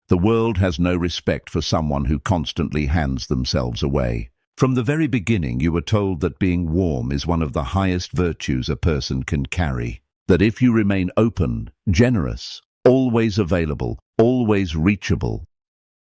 The world has no respect for someone who constantly hands themselves away. From the very beginning, you were told that being warm is one of the highest virtues a person can carry. That if you remain open, generous, always available, always reachable,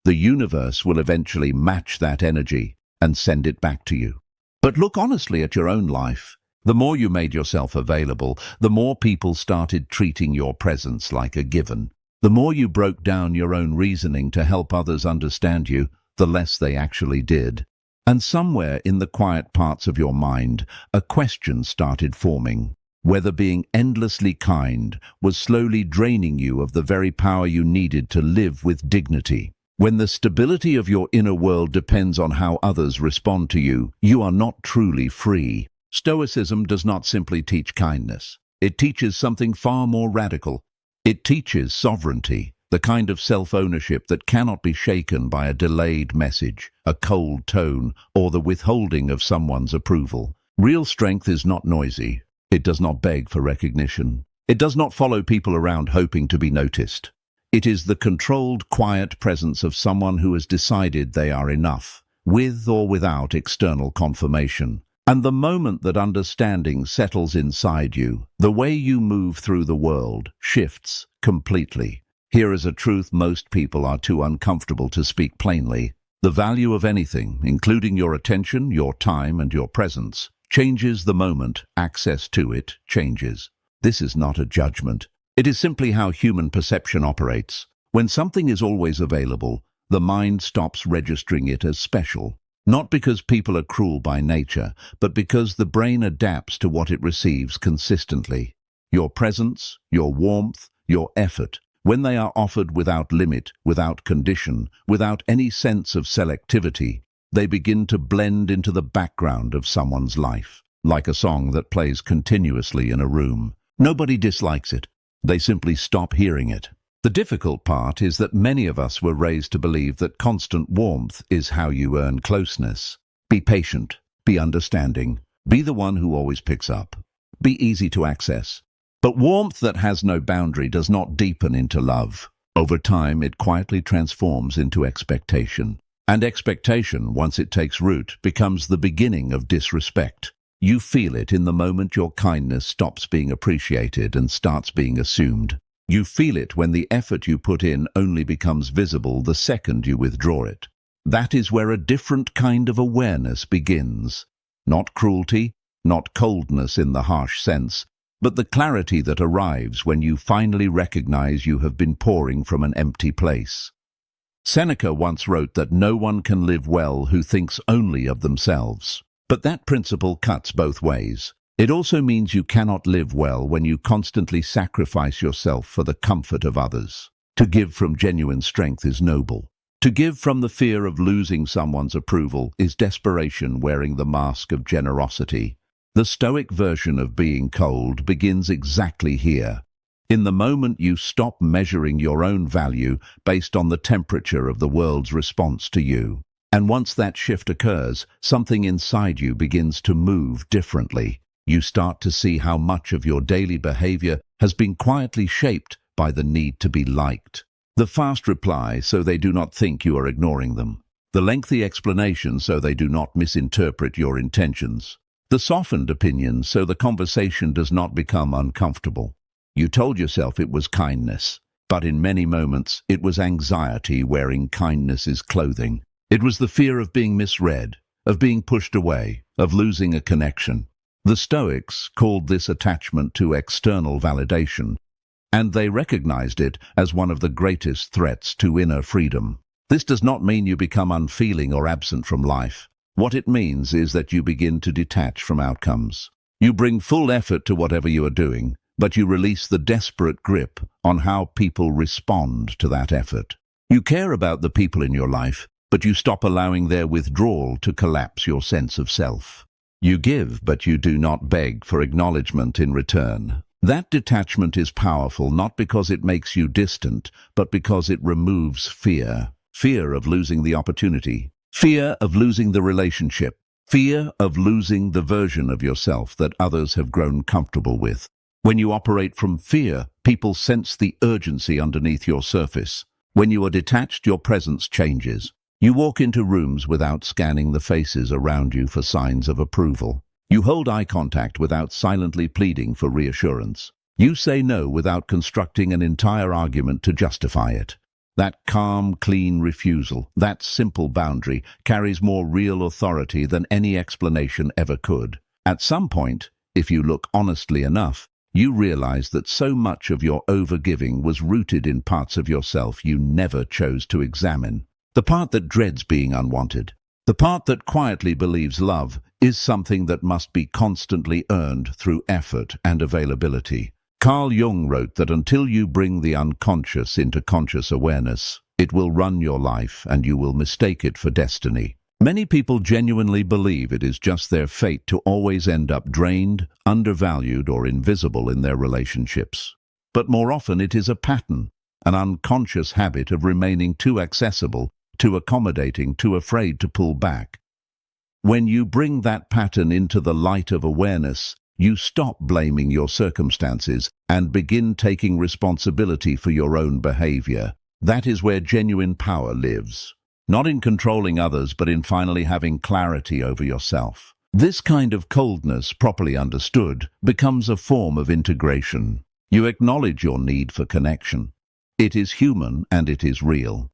the universe will eventually match that energy and send it back to you. But look honestly at your own life. The more you made yourself available, the more people started treating your presence like a given. The more you broke down your own reasoning to help others understand you, the less they actually did. And somewhere in the quiet parts of your mind, a question started forming. Whether being endlessly kind was slowly draining you of the very power you needed to live with dignity. When the stability of your inner world depends on how others respond to you, you are not truly free. Stoicism does not simply teach kindness. It teaches something far more radical. It teaches sovereignty, the kind of self-ownership that cannot be shaken by a delayed message, a cold tone, or the withholding of someone's approval. Real strength is not noisy. It does not beg for recognition. It does not follow people around hoping to be noticed. It is the controlled, quiet presence of someone who has decided they are enough, with or without external confirmation. And the moment that understanding settles inside you, the way you move through the world shifts completely. Here is a truth most people are too uncomfortable to speak plainly. The value of anything, including your attention, your time, and your presence, changes the moment access to it changes. This is not a judgment. It is simply how human perception operates. When something is always available, the mind stops registering it as special. Not because people are cruel by nature, but because the brain adapts to what it receives consistently. Your presence, your warmth, your effort, when they are offered without limit, without condition, without any sense of selectivity, they begin to blend into the background of someone's life, like a song that plays continuously in a room. Nobody dislikes it. They simply stop hearing it. The difficult part is that many of us were raised to believe that constant warmth is how you earn closeness. Be patient, be understanding, be the one who always picks up, be easy to access. But warmth that has no boundary does not deepen into love. Over time, it quietly transforms into expectation. And expectation, once it takes root, becomes the beginning of disrespect. You feel it in the moment your kindness stops being appreciated and starts being assumed. You feel it when the effort you put in only becomes visible the second you withdraw it. That is where a different kind of awareness begins. Not cruelty, not coldness in the harsh sense, but the clarity that arrives when you finally recognize you have been pouring from an empty place. Seneca once wrote that no one can live well who thinks only of themselves. But that principle cuts both ways. It also means you cannot live well when you constantly sacrifice yourself for the comfort of others. To give from genuine strength is noble. To give from the fear of losing someone's approval is desperation wearing the mask of generosity. The Stoic version of being cold begins exactly here. In the moment you stop measuring your own value based on the temperature of the world's response to you. And once that shift occurs, something inside you begins to move differently. You start to see how much of your daily behavior has been quietly shaped by the need to be liked. The fast reply so they do not think you are ignoring them. The lengthy explanation so they do not misinterpret your intentions. The softened opinion so the conversation does not become uncomfortable. You told yourself it was kindness, but in many moments it was anxiety wearing kindness's clothing. It was the fear of being misread, of being pushed away, of losing a connection. The Stoics called this attachment to external validation, and they recognized it as one of the greatest threats to inner freedom. This does not mean you become unfeeling or absent from life. What it means is that you begin to detach from outcomes. You bring full effort to whatever you are doing, but you release the desperate grip on how people respond to that effort. You care about the people in your life, but you stop allowing their withdrawal to collapse your sense of self. You give, but you do not beg for acknowledgement in return. That detachment is powerful not because it makes you distant, but because it removes fear. Fear of losing the opportunity. Fear of losing the relationship. Fear of losing the version of yourself that others have grown comfortable with. When you operate from fear, people sense the urgency underneath your surface. When you are detached, your presence changes. You walk into rooms without scanning the faces around you for signs of approval. You hold eye contact without silently pleading for reassurance. You say no without constructing an entire argument to justify it. That calm, clean refusal, that simple boundary, carries more real authority than any explanation ever could. At some point, if you look honestly enough, you realize that so much of your overgiving was rooted in parts of yourself you never chose to examine. The part that dreads being unwanted. The part that quietly believes love is something that must be constantly earned through effort and availability. Carl Jung wrote that until you bring the unconscious into conscious awareness, it will run your life and you will mistake it for destiny. Many people genuinely believe it is just their fate to always end up drained, undervalued, or invisible in their relationships. But more often it is a pattern, an unconscious habit of remaining too accessible, too accommodating, too afraid to pull back. When you bring that pattern into the light of awareness, you stop blaming your circumstances and begin taking responsibility for your own behavior. That is where genuine power lives. Not in controlling others, but in finally having clarity over yourself. This kind of coldness, properly understood, becomes a form of integration. You acknowledge your need for connection. It is human and it is real.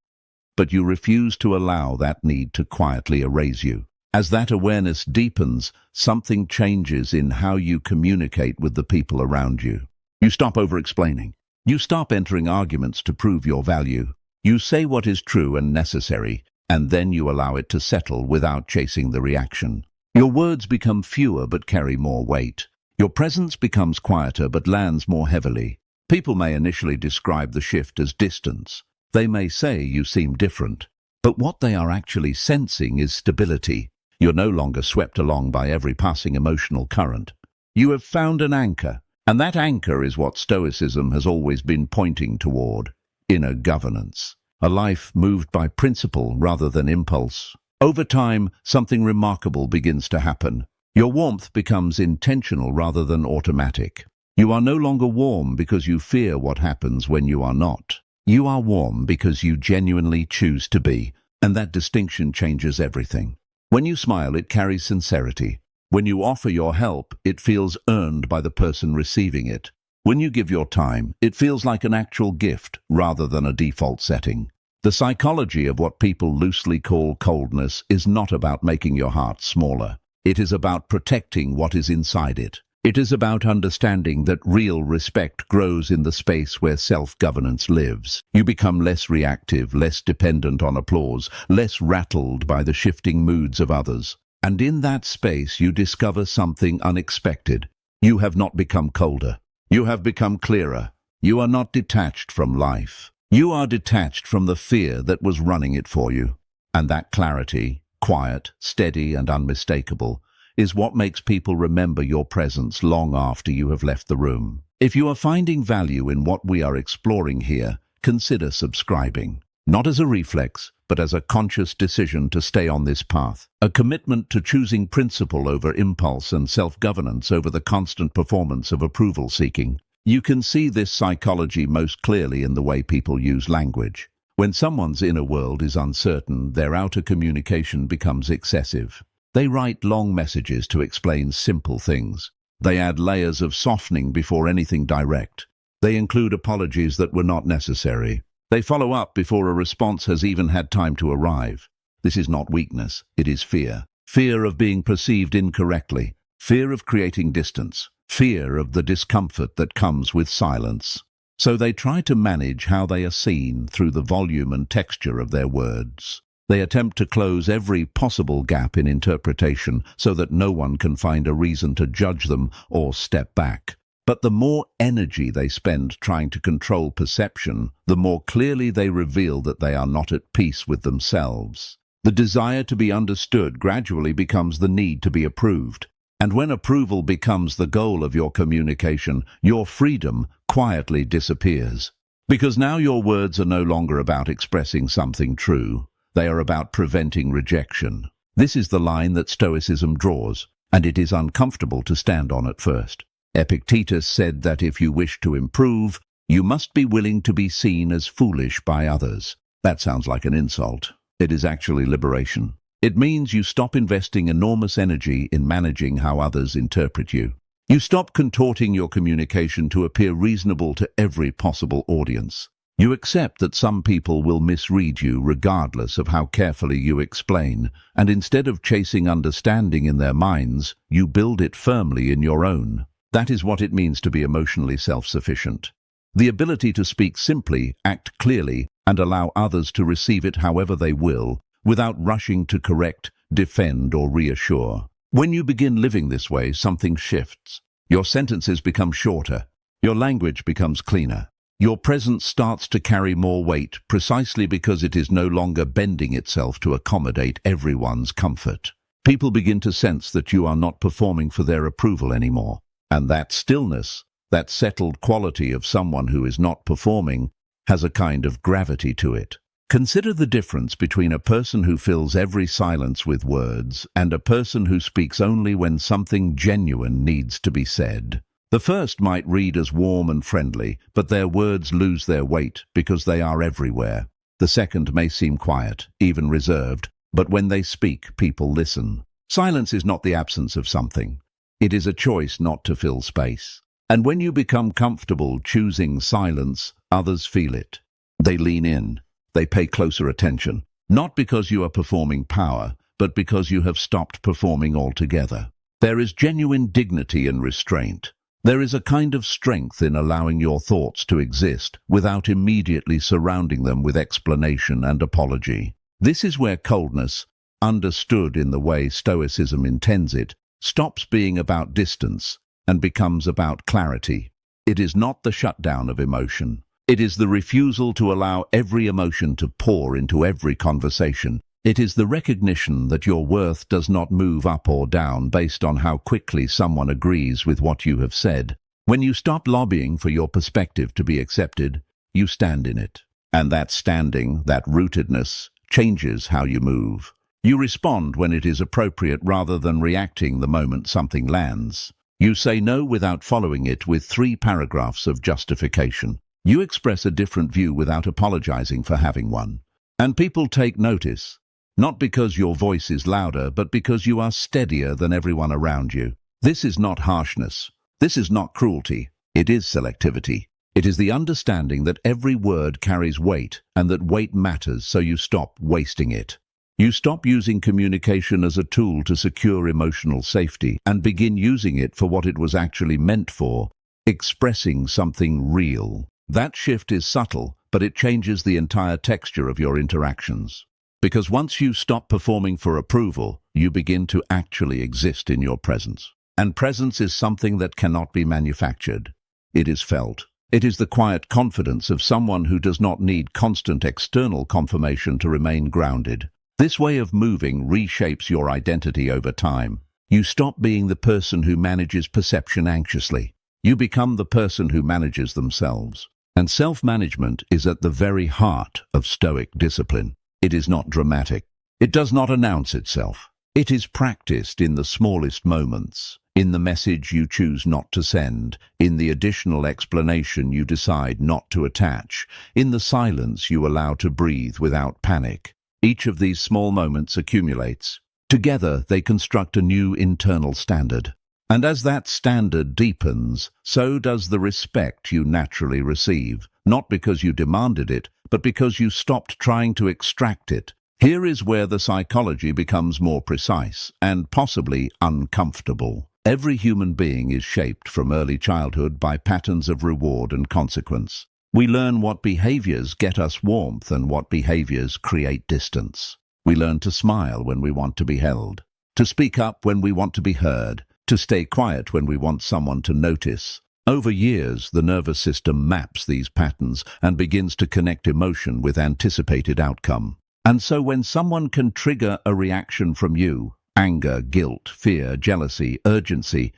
But you refuse to allow that need to quietly erase you. As that awareness deepens, something changes in how you communicate with the people around you. You stop over-explaining. You stop entering arguments to prove your value. You say what is true and necessary, and then you allow it to settle without chasing the reaction. Your words become fewer but carry more weight. Your presence becomes quieter but lands more heavily. People may initially describe the shift as distance. They may say you seem different. But what they are actually sensing is stability. You're no longer swept along by every passing emotional current. You have found an anchor, and that anchor is what Stoicism has always been pointing toward: inner governance. A life moved by principle rather than impulse. Over time, something remarkable begins to happen. Your warmth becomes intentional rather than automatic. You are no longer warm because you fear what happens when you are not. You are warm because you genuinely choose to be, and that distinction changes everything. When you smile, it carries sincerity. When you offer your help, it feels earned by the person receiving it. When you give your time, it feels like an actual gift rather than a default setting. The psychology of what people loosely call coldness is not about making your heart smaller. It is about protecting what is inside it. It is about understanding that real respect grows in the space where self-governance lives. You become less reactive, less dependent on applause, less rattled by the shifting moods of others. And in that space you discover something unexpected. You have not become colder. You have become clearer. You are not detached from life. You are detached from the fear that was running it for you. And that clarity, quiet, steady, and unmistakable, is what makes people remember your presence long after you have left the room. If you are finding value in what we are exploring here, consider subscribing. Not as a reflex, but as a conscious decision to stay on this path. A commitment to choosing principle over impulse and self-governance over the constant performance of approval-seeking. You can see this psychology most clearly in the way people use language. When someone's inner world is uncertain, their outer communication becomes excessive. They write long messages to explain simple things. They add layers of softening before anything direct. They include apologies that were not necessary. They follow up before a response has even had time to arrive. This is not weakness, it is fear. Fear of being perceived incorrectly. Fear of creating distance. Fear of the discomfort that comes with silence. So they try to manage how they are seen through the volume and texture of their words. They attempt to close every possible gap in interpretation so that no one can find a reason to judge them or step back. But the more energy they spend trying to control perception, the more clearly they reveal that they are not at peace with themselves. The desire to be understood gradually becomes the need to be approved. And when approval becomes the goal of your communication, your freedom quietly disappears. Because now your words are no longer about expressing something true. They are about preventing rejection. This is the line that Stoicism draws, and it is uncomfortable to stand on at first. Epictetus said that if you wish to improve, You must be willing to be seen as foolish by others. That sounds like an insult. It is actually liberation. It means you stop investing enormous energy in managing how others interpret you. You stop contorting your communication to appear reasonable to every possible audience. You accept that some people will misread you regardless of how carefully you explain, and instead of chasing understanding in their minds, you build it firmly in your own. That is what it means to be emotionally self-sufficient. The ability to speak simply, act clearly, and allow others to receive it however they will, without rushing to correct, defend, or reassure. When you begin living this way, something shifts. Your sentences become shorter. Your language becomes cleaner. Your presence starts to carry more weight precisely because it is no longer bending itself to accommodate everyone's comfort. People begin to sense that you are not performing for their approval anymore. And that stillness, that settled quality of someone who is not performing, has a kind of gravity to it. Consider the difference between a person who fills every silence with words and a person who speaks only when something genuine needs to be said. The first might read as warm and friendly, but their words lose their weight because they are everywhere. The second may seem quiet, even reserved, but when they speak, people listen. Silence is not the absence of something. It is a choice not to fill space. And when you become comfortable choosing silence, others feel it. They lean in. They pay closer attention, not because you are performing power, but because you have stopped performing altogether. There is genuine dignity and restraint. There is a kind of strength in allowing your thoughts to exist without immediately surrounding them with explanation and apology. This is where coldness, understood in the way Stoicism intends it, stops being about distance and becomes about clarity. It is not the shutdown of emotion. It is the refusal to allow every emotion to pour into every conversation. It is the recognition that your worth does not move up or down based on how quickly someone agrees with what you have said. When you stop lobbying for your perspective to be accepted, you stand in it. And that standing, that rootedness, changes how you move. You respond when it is appropriate rather than reacting the moment something lands. You say no without following it with 3 paragraphs of justification. You express a different view without apologizing for having one. And people take notice. Not because your voice is louder, but because you are steadier than everyone around you. This is not harshness. This is not cruelty. It is selectivity. It is the understanding that every word carries weight and that weight matters, so you stop wasting it. You stop using communication as a tool to secure emotional safety and begin using it for what it was actually meant for, expressing something real. That shift is subtle, but it changes the entire texture of your interactions. Because once you stop performing for approval, you begin to actually exist in your presence. And presence is something that cannot be manufactured. It is felt. It is the quiet confidence of someone who does not need constant external confirmation to remain grounded. This way of moving reshapes your identity over time. You stop being the person who manages perception anxiously. You become the person who manages themselves. And self-management is at the very heart of Stoic discipline. It is not dramatic. It does not announce itself. It is practiced in the smallest moments, in the message you choose not to send, in the additional explanation you decide not to attach, in the silence you allow to breathe without panic. Each of these small moments accumulates. Together, they construct a new internal standard. And as that standard deepens, so does the respect you naturally receive, not because you demanded it, but because you stopped trying to extract it. Here is where the psychology becomes more precise and possibly uncomfortable. Every human being is shaped from early childhood by patterns of reward and consequence. We learn what behaviors get us warmth and what behaviors create distance. We learn to smile when we want to be held, to speak up when we want to be heard, to stay quiet when we want someone to notice. Over years, the nervous system maps these patterns and begins to connect emotion with anticipated outcome. And so when someone can trigger a reaction from you, anger, guilt, fear, jealousy, urgency,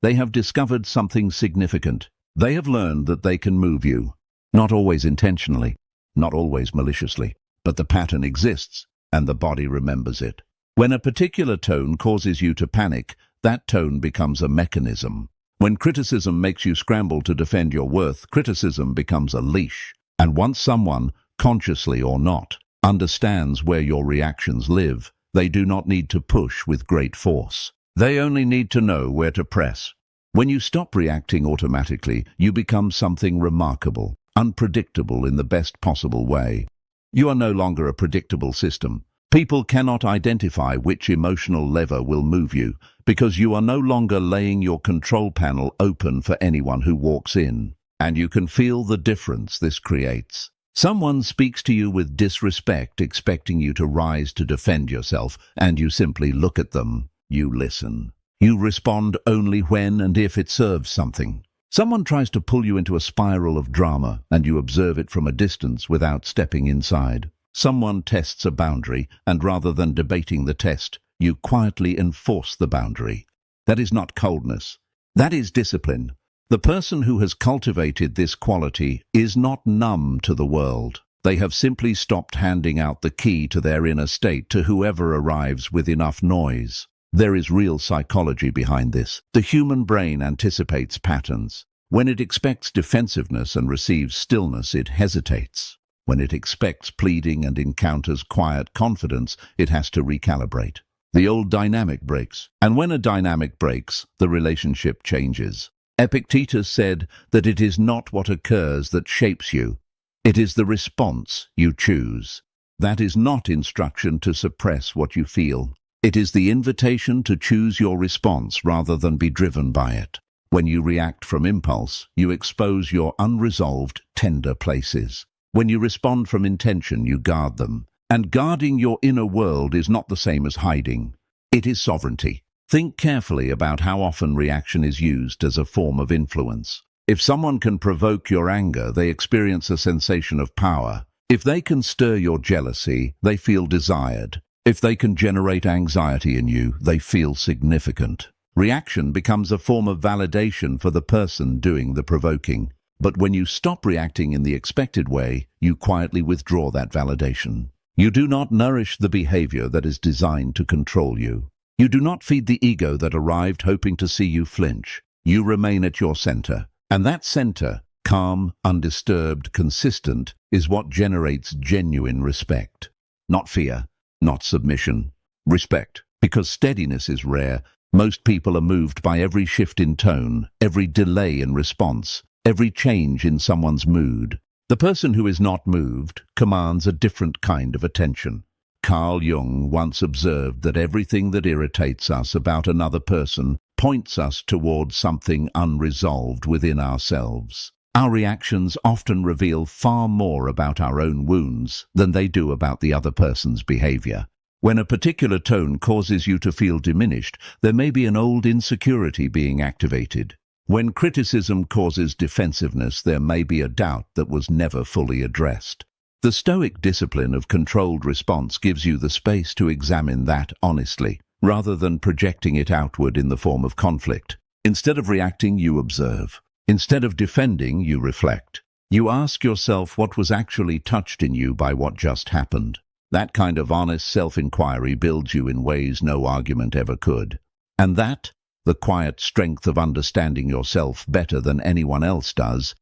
they have discovered something significant. They have learned that they can move you. Not always intentionally, not always maliciously, but the pattern exists and the body remembers it. When a particular tone causes you to panic, that tone becomes a mechanism. When criticism makes you scramble to defend your worth, criticism becomes a leash. And once someone, consciously or not, understands where your reactions live, they do not need to push with great force. They only need to know where to press. When you stop reacting automatically, you become something remarkable, unpredictable in the best possible way. You are no longer a predictable system. People cannot identify which emotional lever will move you, because you are no longer laying your control panel open for anyone who walks in. And you can feel the difference this creates. Someone speaks to you with disrespect, expecting you to rise to defend yourself, and you simply look at them. You listen. You respond only when and if it serves something. Someone tries to pull you into a spiral of drama, and you observe it from a distance without stepping inside. Someone tests a boundary, and rather than debating the test, you quietly enforce the boundary. That is not coldness. That is discipline. The person who has cultivated this quality is not numb to the world. They have simply stopped handing out the key to their inner state to whoever arrives with enough noise. There is real psychology behind this. The human brain anticipates patterns. When it expects defensiveness and receives stillness, it hesitates. When it expects pleading and encounters quiet confidence, it has to recalibrate. The old dynamic breaks. And when a dynamic breaks, the relationship changes. Epictetus said that it is not what occurs that shapes you. It is the response you choose. That is not instruction to suppress what you feel. It is the invitation to choose your response rather than be driven by it. When you react from impulse, you expose your unresolved, tender places. When you respond from intention, you guard them. And guarding your inner world is not the same as hiding. It is sovereignty. Think carefully about how often reaction is used as a form of influence. If someone can provoke your anger, they experience a sensation of power. If they can stir your jealousy, they feel desired. If they can generate anxiety in you, they feel significant. Reaction becomes a form of validation for the person doing the provoking. But when you stop reacting in the expected way, you quietly withdraw that validation. You do not nourish the behavior that is designed to control you. You do not feed the ego that arrived hoping to see you flinch. You remain at your center. And that center, calm, undisturbed, consistent, is what generates genuine respect. Not fear, not submission. Respect. Because steadiness is rare, most people are moved by every shift in tone, every delay in response, every change in someone's mood. The person who is not moved commands a different kind of attention. Carl Jung once observed that everything that irritates us about another person points us towards something unresolved within ourselves. Our reactions often reveal far more about our own wounds than they do about the other person's behavior. When a particular tone causes you to feel diminished, there may be an old insecurity being activated. When criticism causes defensiveness, there may be a doubt that was never fully addressed. The Stoic discipline of controlled response gives you the space to examine that honestly, rather than projecting it outward in the form of conflict. Instead of reacting, you observe. Instead of defending, you reflect. You ask yourself what was actually touched in you by what just happened. That kind of honest self-inquiry builds you in ways no argument ever could. And that, the quiet strength of understanding yourself better than anyone else does,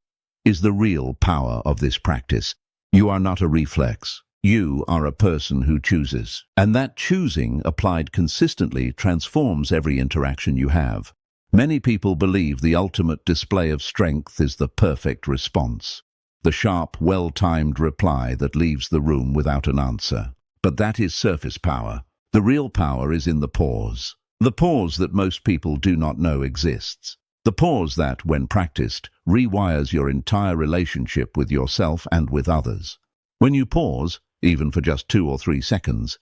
is the real power of this practice. You are not a reflex. You are a person who chooses. And that choosing, applied consistently, transforms every interaction you have. Many people believe the ultimate display of strength is the perfect response. The sharp, well-timed reply that leaves the room without an answer. But that is surface power. The real power is in the pause. The pause that most people do not know exists. The pause that, when practiced, rewires your entire relationship with yourself and with others. When you pause, even for just 2 or 3 seconds,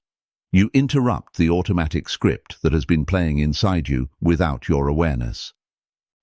you interrupt the automatic script that has been playing inside you without your awareness.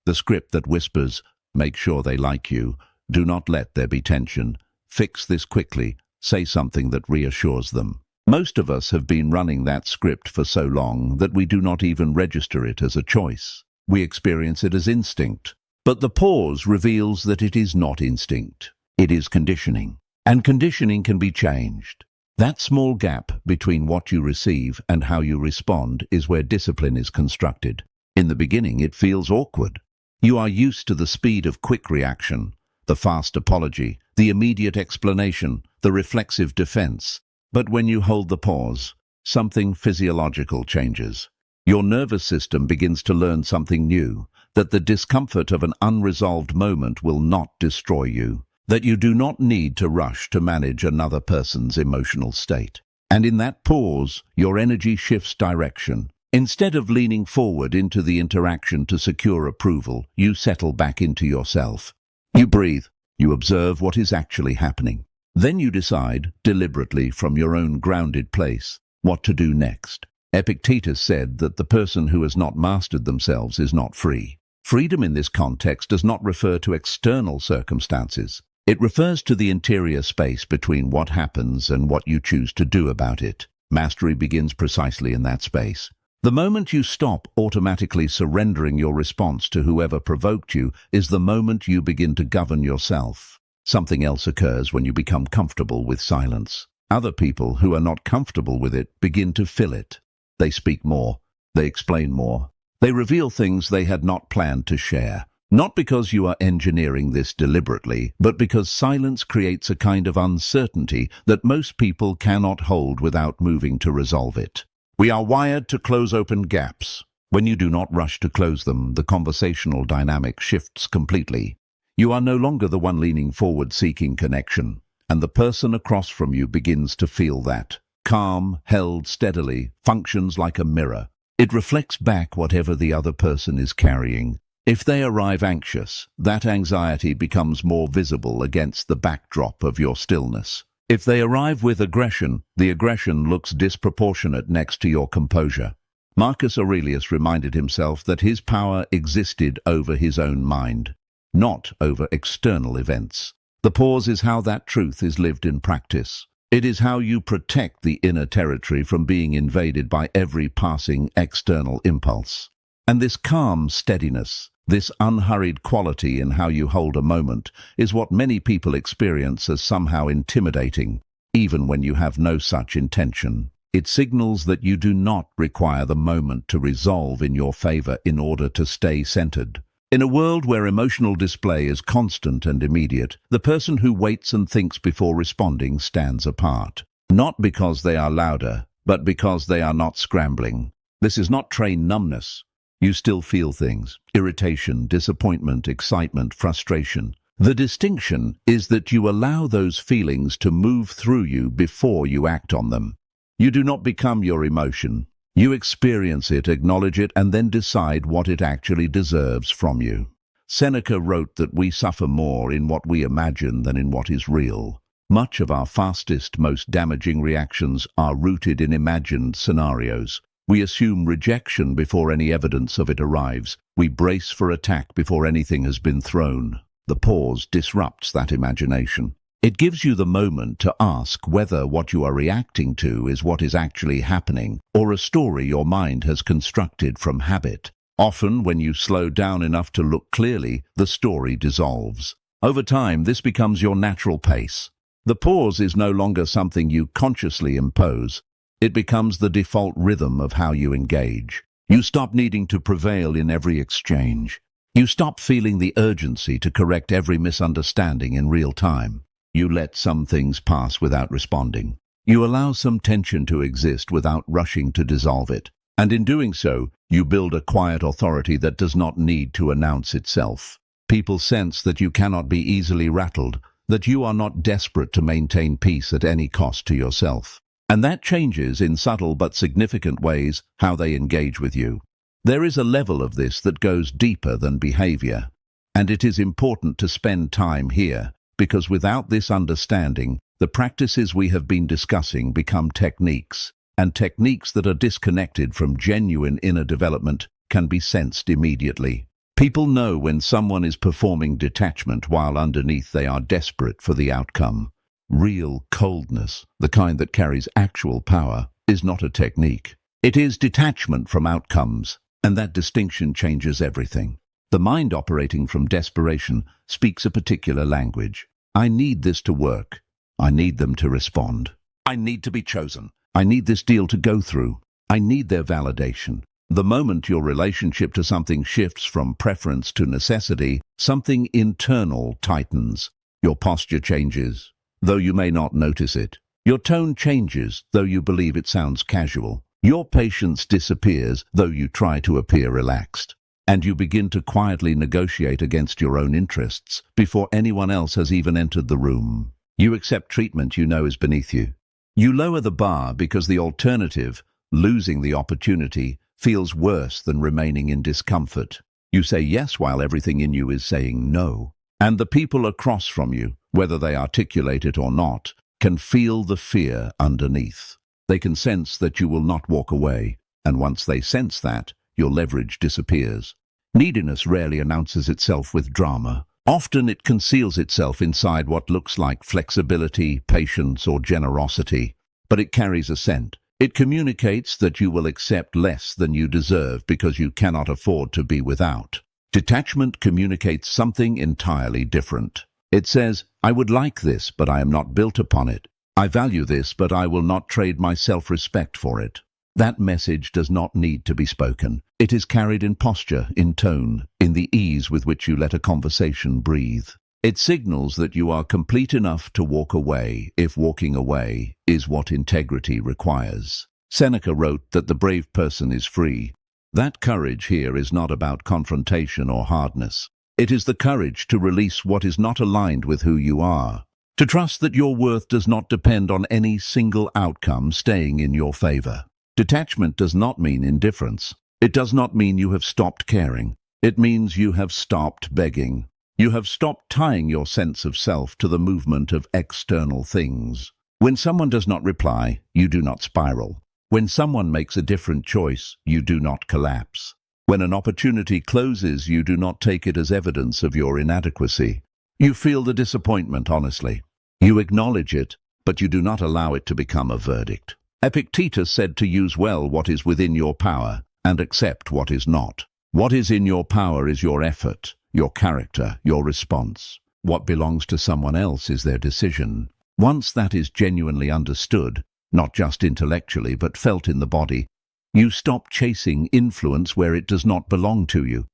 The script that whispers, make sure they like you, do not let there be tension, fix this quickly, say something that reassures them. Most of us have been running that script for so long that we do not even register it as a choice. We experience it as instinct. But the pause reveals that it is not instinct. It is conditioning. And conditioning can be changed. That small gap between what you receive and how you respond is where discipline is constructed. In the beginning, it feels awkward. You are used to the speed of quick reaction, the fast apology, the immediate explanation, the reflexive defense. But when you hold the pause, something physiological changes. Your nervous system begins to learn something new, that the discomfort of an unresolved moment will not destroy you, that you do not need to rush to manage another person's emotional state. And in that pause, your energy shifts direction. Instead of leaning forward into the interaction to secure approval, you settle back into yourself. You breathe. You observe what is actually happening. Then you decide, deliberately from your own grounded place, what to do next. Epictetus said that the person who has not mastered themselves is not free. Freedom in this context does not refer to external circumstances. It refers to the interior space between what happens and what you choose to do about it. Mastery begins precisely in that space. The moment you stop automatically surrendering your response to whoever provoked you is the moment you begin to govern yourself. Something else occurs when you become comfortable with silence. Other people who are not comfortable with it begin to fill it. They speak more. They explain more. They reveal things they had not planned to share. Not because you are engineering this deliberately, but because silence creates a kind of uncertainty that most people cannot hold without moving to resolve it. We are wired to close open gaps. When you do not rush to close them, the conversational dynamic shifts completely. You are no longer the one leaning forward seeking connection, and the person across from you begins to feel that. Calm, held steadily, functions like a mirror. It reflects back whatever the other person is carrying. If they arrive anxious, that anxiety becomes more visible against the backdrop of your stillness. If they arrive with aggression, the aggression looks disproportionate next to your composure. Marcus Aurelius reminded himself that his power existed over his own mind, not over external events. The pause is how that truth is lived in practice. It is how you protect the inner territory from being invaded by every passing external impulse. And this calm steadiness, this unhurried quality in how you hold a moment, is what many people experience as somehow intimidating, even when you have no such intention. It signals that you do not require the moment to resolve in your favor in order to stay centered. In a world where emotional display is constant and immediate, the person who waits and thinks before responding stands apart. Not because they are louder, but because they are not scrambling. This is not trained numbness. You still feel things: irritation, disappointment, excitement, frustration. The distinction is that you allow those feelings to move through you before you act on them. You do not become your emotion. You experience it, acknowledge it, and then decide what it actually deserves from you. Seneca wrote that we suffer more in what we imagine than in what is real. Much of our fastest, most damaging reactions are rooted in imagined scenarios. We assume rejection before any evidence of it arrives. We brace for attack before anything has been thrown. The pause disrupts that imagination. It gives you the moment to ask whether what you are reacting to is what is actually happening, or a story your mind has constructed from habit. Often, when you slow down enough to look clearly, the story dissolves. Over time, this becomes your natural pace. The pause is no longer something you consciously impose. It becomes the default rhythm of how you engage. You stop needing to prevail in every exchange. You stop feeling the urgency to correct every misunderstanding in real time. You let some things pass without responding. You allow some tension to exist without rushing to dissolve it. And in doing so, you build a quiet authority that does not need to announce itself. People sense that you cannot be easily rattled, that you are not desperate to maintain peace at any cost to yourself. And that changes in subtle but significant ways how they engage with you. There is a level of this that goes deeper than behavior. And it is important to spend time here, because without this understanding, the practices we have been discussing become techniques, and techniques that are disconnected from genuine inner development can be sensed immediately. People know when someone is performing detachment while underneath they are desperate for the outcome. Real coldness, the kind that carries actual power, is not a technique. It is detachment from outcomes, and that distinction changes everything. The mind operating from desperation speaks a particular language. I need this to work. I need them to respond. I need to be chosen. I need this deal to go through. I need their validation. The moment your relationship to something shifts from preference to necessity, something internal tightens. Your posture changes, though you may not notice it. Your tone changes, though you believe it sounds casual. Your patience disappears, though you try to appear relaxed. And you begin to quietly negotiate against your own interests before anyone else has even entered the room. You accept treatment you know is beneath you. You lower the bar because the alternative, losing the opportunity, feels worse than remaining in discomfort. You say yes while everything in you is saying no. And the people across from you, whether they articulate it or not, can feel the fear underneath. They can sense that you will not walk away, and once they sense that, your leverage disappears. Neediness rarely announces itself with drama. Often it conceals itself inside what looks like flexibility, patience, or generosity, but it carries a scent. It communicates that you will accept less than you deserve because you cannot afford to be without. Detachment communicates something entirely different. It says, I would like this, but I am not built upon it. I value this, but I will not trade my self-respect for it. That message does not need to be spoken. It is carried in posture, in tone, in the ease with which you let a conversation breathe. It signals that you are complete enough to walk away, if walking away is what integrity requires. Seneca wrote that the brave person is free. That courage here is not about confrontation or hardness. It is the courage to release what is not aligned with who you are. To trust that your worth does not depend on any single outcome staying in your favor. Detachment does not mean indifference. It does not mean you have stopped caring. It means you have stopped begging. You have stopped tying your sense of self to the movement of external things. When someone does not reply, you do not spiral. When someone makes a different choice, you do not collapse. When an opportunity closes, you do not take it as evidence of your inadequacy. You feel the disappointment honestly. You acknowledge it, but you do not allow it to become a verdict. Epictetus said to use well what is within your power and accept what is not. What is in your power is your effort, your character, your response. What belongs to someone else is their decision. Once that is genuinely understood, not just intellectually but felt in the body, you stop chasing influence where it does not belong to you.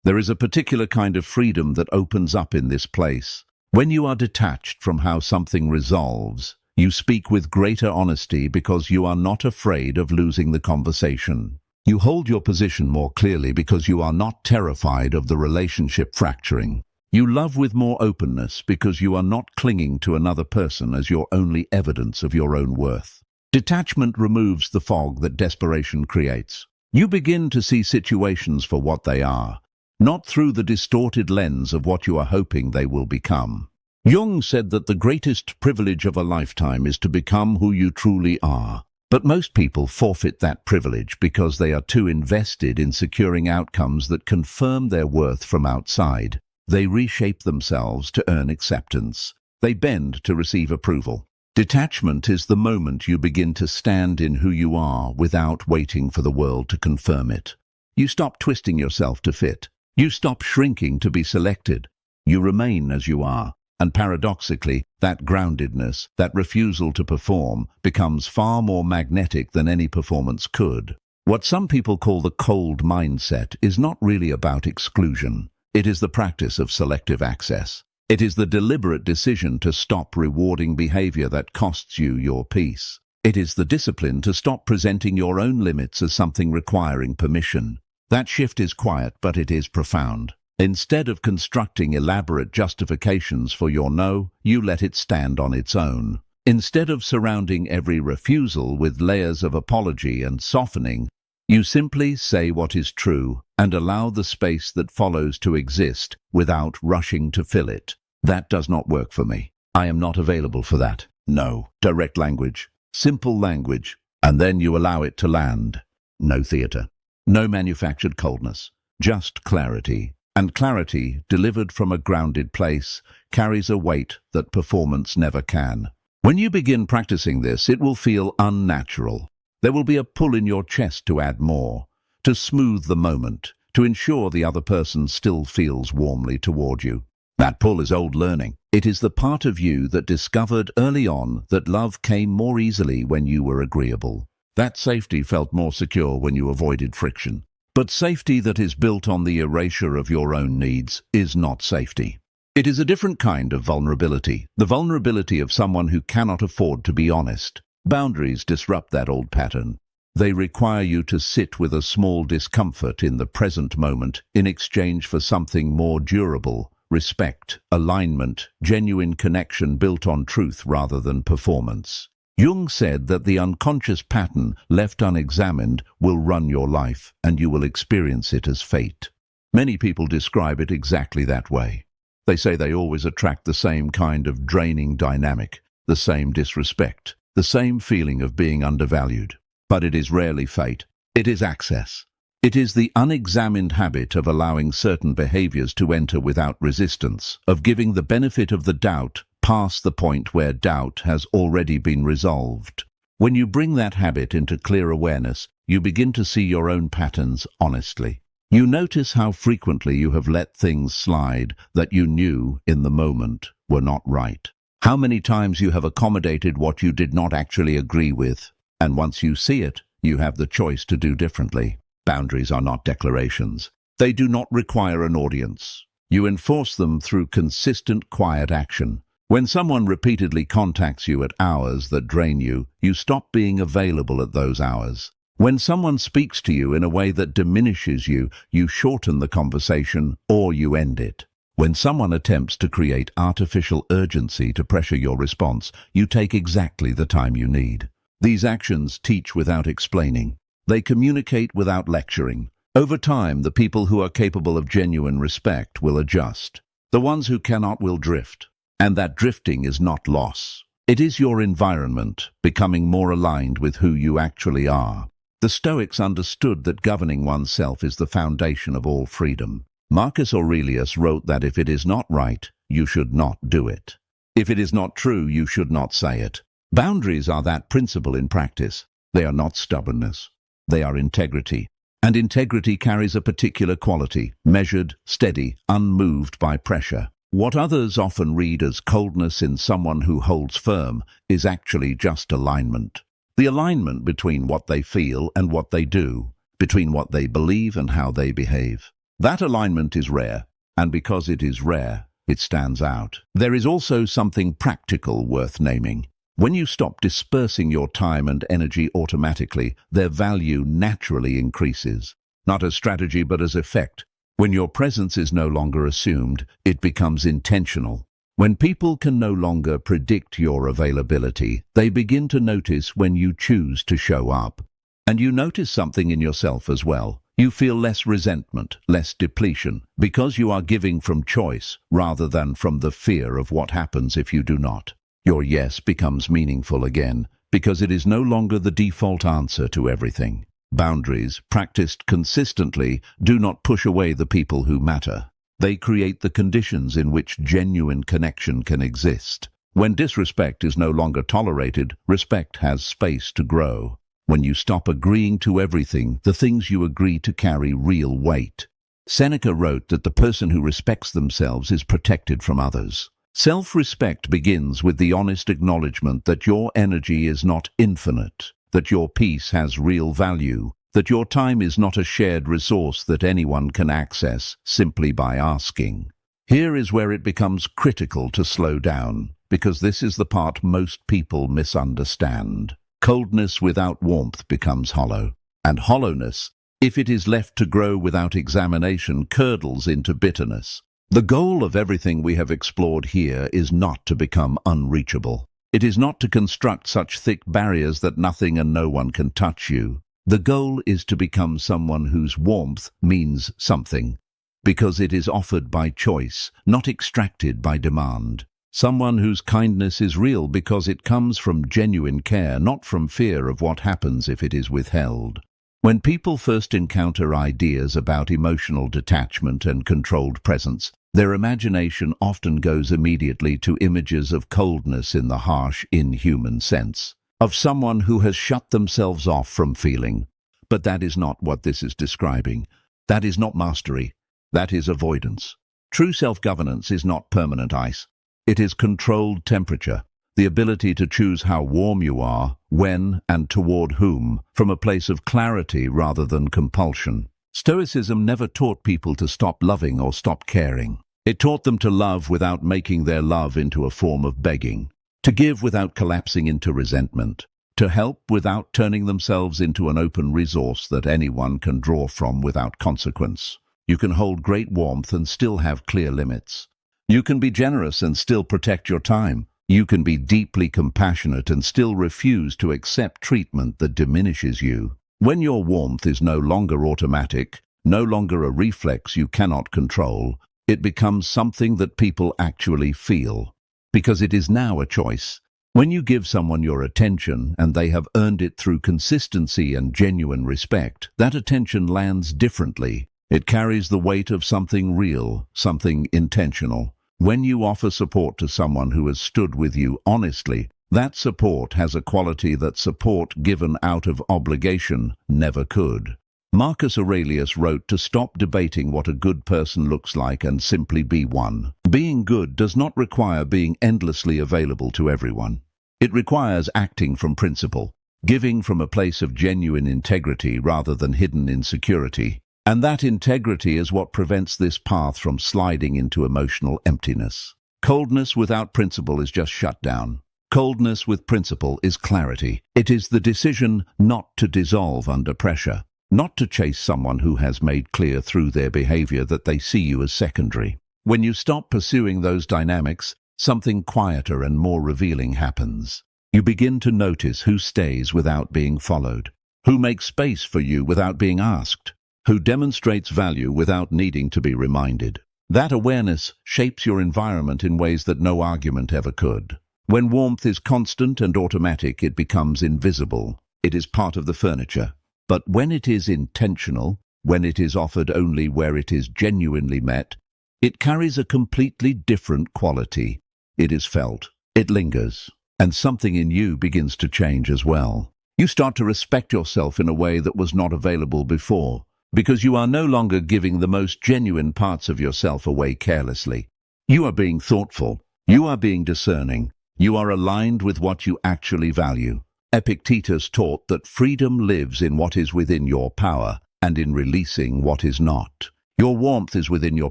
There is a particular kind of freedom that opens up in this place. When you are detached from how something resolves, you speak with greater honesty because you are not afraid of losing the conversation. You hold your position more clearly because you are not terrified of the relationship fracturing. You love with more openness because you are not clinging to another person as your only evidence of your own worth. Detachment removes the fog that desperation creates. You begin to see situations for what they are, not through the distorted lens of what you are hoping they will become. Jung said that the greatest privilege of a lifetime is to become who you truly are. But most people forfeit that privilege because they are too invested in securing outcomes that confirm their worth from outside. They reshape themselves to earn acceptance. They bend to receive approval. Detachment is the moment you begin to stand in who you are without waiting for the world to confirm it. You stop twisting yourself to fit. You stop shrinking to be selected. You remain as you are. And paradoxically, that groundedness, that refusal to perform, becomes far more magnetic than any performance could. What some people call the cold mindset is not really about exclusion. It is the practice of selective access. It is the deliberate decision to stop rewarding behavior that costs you your peace. It is the discipline to stop presenting your own limits as something requiring permission. That shift is quiet, but it is profound. Instead of constructing elaborate justifications for your no, you let it stand on its own. Instead of surrounding every refusal with layers of apology and softening, you simply say what is true and allow the space that follows to exist without rushing to fill it. That does not work for me. I am not available for that. No. Direct language. Simple language. And then you allow it to land. No theater. No manufactured coldness. Just clarity. And clarity, delivered from a grounded place, carries a weight that performance never can. When you begin practicing this, it will feel unnatural. There will be a pull in your chest to add more, to smooth the moment, to ensure the other person still feels warmly toward you. That pull is old learning. It is the part of you that discovered early on that love came more easily when you were agreeable. That safety felt more secure when you avoided friction. But safety that is built on the erasure of your own needs is not safety. It is a different kind of vulnerability, the vulnerability of someone who cannot afford to be honest. Boundaries disrupt that old pattern. They require you to sit with a small discomfort in the present moment in exchange for something more durable: respect, alignment, genuine connection built on truth rather than performance. Jung said that the unconscious pattern left unexamined will run your life, and you will experience it as fate. Many people describe it exactly that way. They say they always attract the same kind of draining dynamic, the same disrespect, the same feeling of being undervalued. But it is rarely fate. It is access. It is the unexamined habit of allowing certain behaviors to enter without resistance, of giving the benefit of the doubt past the point where doubt has already been resolved. When you bring that habit into clear awareness, you begin to see your own patterns honestly. You notice how frequently you have let things slide that you knew in the moment were not right. How many times you have accommodated what you did not actually agree with. And once you see it, you have the choice to do differently. Boundaries are not declarations. They do not require an audience. You enforce them through consistent, quiet action. When someone repeatedly contacts you at hours that drain you, you stop being available at those hours. When someone speaks to you in a way that diminishes you, you shorten the conversation or you end it. When someone attempts to create artificial urgency to pressure your response, you take exactly the time you need. These actions teach without explaining. They communicate without lecturing. Over time, the people who are capable of genuine respect will adjust. The ones who cannot will drift. And that drifting is not loss. It is your environment becoming more aligned with who you actually are. The Stoics understood that governing oneself is the foundation of all freedom. Marcus Aurelius wrote that if it is not right, you should not do it. If it is not true, you should not say it. Boundaries are that principle in practice. They are not stubbornness. They are integrity. And integrity carries a particular quality: measured, steady, unmoved by pressure. What others often read as coldness in someone who holds firm is actually just alignment. The alignment between what they feel and what they do, between what they believe and how they behave. That alignment is rare, and because it is rare, it stands out. There is also something practical worth naming. When you stop dispersing your time and energy automatically, their value naturally increases. Not as strategy, but as effect. When your presence is no longer assumed, it becomes intentional. When people can no longer predict your availability, they begin to notice when you choose to show up. And you notice something in yourself as well. You feel less resentment, less depletion, because you are giving from choice rather than from the fear of what happens if you do not. Your yes becomes meaningful again, because it is no longer the default answer to everything. Boundaries, practiced consistently, do not push away the people who matter. They create the conditions in which genuine connection can exist. When disrespect is no longer tolerated, respect has space to grow. When you stop agreeing to everything, the things you agree to carry real weight. Seneca wrote that the person who respects themselves is protected from others. Self-respect begins with the honest acknowledgement that your energy is not infinite, that your peace has real value, that your time is not a shared resource that anyone can access simply by asking. Here is where it becomes critical to slow down, because this is the part most people misunderstand. Coldness without warmth becomes hollow, and hollowness, if it is left to grow without examination, curdles into bitterness. The goal of everything we have explored here is not to become unreachable. It is not to construct such thick barriers that nothing and no one can touch you. The goal is to become someone whose warmth means something, because it is offered by choice, not extracted by demand. Someone whose kindness is real because it comes from genuine care, not from fear of what happens if it is withheld. When people first encounter ideas about emotional detachment and controlled presence, their imagination often goes immediately to images of coldness in the harsh, inhuman sense, of someone who has shut themselves off from feeling. But that is not what this is describing. That is not mastery. That is avoidance. True self-governance is not permanent ice. It is controlled temperature. the ability to choose how warm you are, when and toward whom, from a place of clarity rather than compulsion. Stoicism never taught people to stop loving or stop caring. It taught them to love without making their love into a form of begging, to give without collapsing into resentment, to help without turning themselves into an open resource that anyone can draw from without consequence. You can hold great warmth and still have clear limits. You can be generous and still protect your time. You can be deeply compassionate and still refuse to accept treatment that diminishes you. When your warmth is no longer automatic, no longer a reflex you cannot control, it becomes something that people actually feel, because it is now a choice. When you give someone your attention and they have earned it through consistency and genuine respect, that attention lands differently. It carries the weight of something real, something intentional. When you offer support to someone who has stood with you honestly, that support has a quality that support given out of obligation never could. Marcus Aurelius wrote to stop debating what a good person looks like and simply be one. Being good does not require being endlessly available to everyone. It requires acting from principle, giving from a place of genuine integrity rather than hidden insecurity. And that integrity is what prevents this path from sliding into emotional emptiness. Coldness without principle is just shut down. Coldness with principle is clarity. It is the decision not to dissolve under pressure, not to chase someone who has made clear through their behavior that they see you as secondary. When you stop pursuing those dynamics, something quieter and more revealing happens. You begin to notice who stays without being followed, who makes space for you without being asked, who demonstrates value without needing to be reminded. That awareness shapes your environment in ways that no argument ever could. When warmth is constant and automatic, it becomes invisible. It is part of the furniture. But when it is intentional, when it is offered only where it is genuinely met, it carries a completely different quality. It is felt, it lingers, and something in you begins to change as well. You start to respect yourself in a way that was not available before, because you are no longer giving the most genuine parts of yourself away carelessly. You are being thoughtful, you are being discerning, you are aligned with what you actually value. Epictetus taught that freedom lives in what is within your power and in releasing what is not. Your warmth is within your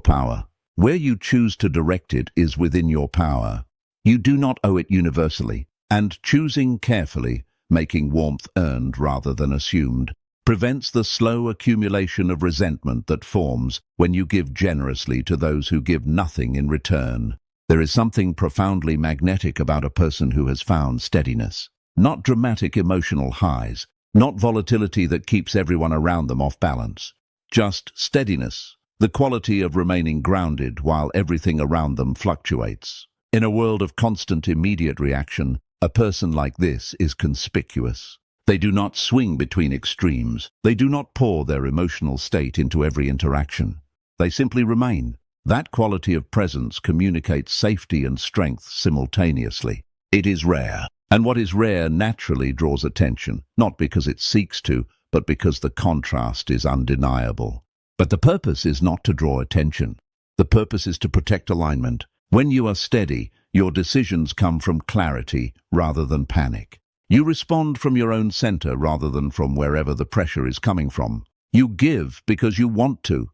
power. Where you choose to direct it is within your power. You do not owe it universally, and choosing carefully, making warmth earned rather than assumed, prevents the slow accumulation of resentment that forms when you give generously to those who give nothing in return. There is something profoundly magnetic about a person who has found steadiness. Not dramatic emotional highs, not volatility that keeps everyone around them off balance. Just steadiness, the quality of remaining grounded while everything around them fluctuates. In a world of constant immediate reaction, a person like this is conspicuous. They do not swing between extremes. They do not pour their emotional state into every interaction. They simply remain. That quality of presence communicates safety and strength simultaneously. It is rare, and what is rare naturally draws attention, not because it seeks to, but because the contrast is undeniable. But the purpose is not to draw attention. The purpose is to protect alignment. When you are steady, your decisions come from clarity rather than panic. You respond from your own center rather than from wherever the pressure is coming from. You give because you want to,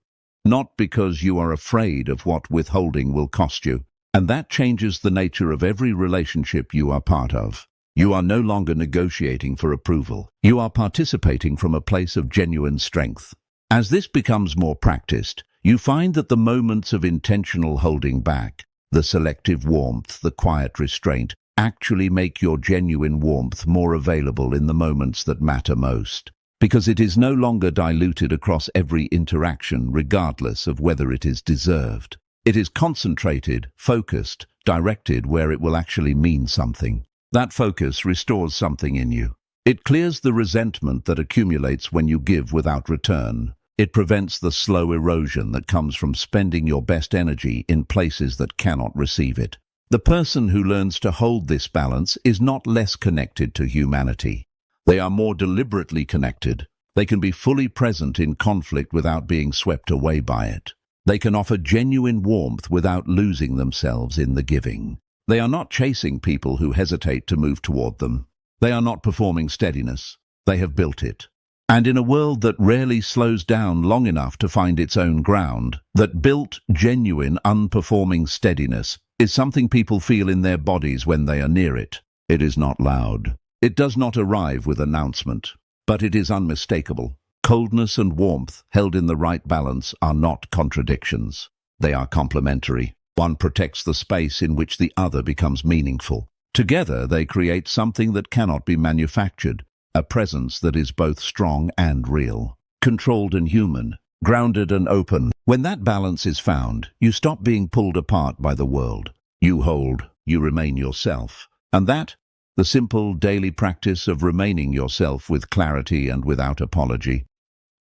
not because you are afraid of what withholding will cost you. And that changes the nature of every relationship you are part of. You are no longer negotiating for approval. You are participating from a place of genuine strength. As this becomes more practiced, you find that the moments of intentional holding back, the selective warmth, the quiet restraint, actually make your genuine warmth more available in the moments that matter most, because it is no longer diluted across every interaction regardless of whether it is deserved. It is concentrated, focused, directed where it will actually mean something. That focus restores something in you. It clears the resentment that accumulates when you give without return. It prevents the slow erosion that comes from spending your best energy in places that cannot receive it. The person who learns to hold this balance is not less connected to humanity. They are more deliberately connected. They can be fully present in conflict without being swept away by it. They can offer genuine warmth without losing themselves in the giving. They are not chasing people who hesitate to move toward them. They are not performing steadiness. They have built it. And in a world that rarely slows down long enough to find its own ground, that built, genuine, unperforming steadiness is something people feel in their bodies when they are near it. It is not loud. It does not arrive with announcement, but it is unmistakable. Coldness and warmth, held in the right balance, are not contradictions. They are complementary. One protects the space in which the other becomes meaningful. Together they create something that cannot be manufactured, a presence that is both strong and real, controlled and human, grounded and open. When that balance is found, you stop being pulled apart by the world. You hold, you remain yourself. And that, the simple daily practice of remaining yourself with clarity and without apology,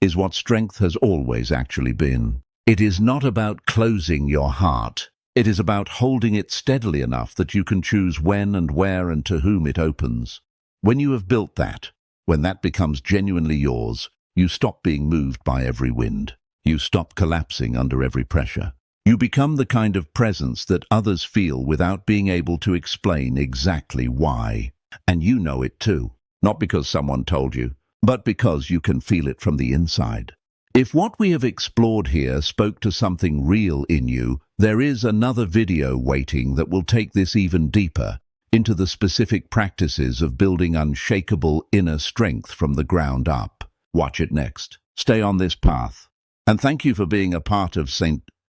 is what strength has always actually been. It is not about closing your heart. It is about holding it steadily enough that you can choose when and where and to whom it opens. When you have built that, when that becomes genuinely yours, you stop being moved by every wind. You stop collapsing under every pressure. You become the kind of presence that others feel without being able to explain exactly why. And you know it too, not because someone told you, but because you can feel it from the inside. If what we have explored here spoke to something real in you, there is another video waiting that will take this even deeper, into the specific practices of building unshakable inner strength from the ground up. Watch it next. Stay on this path. And thank you for being a part of St.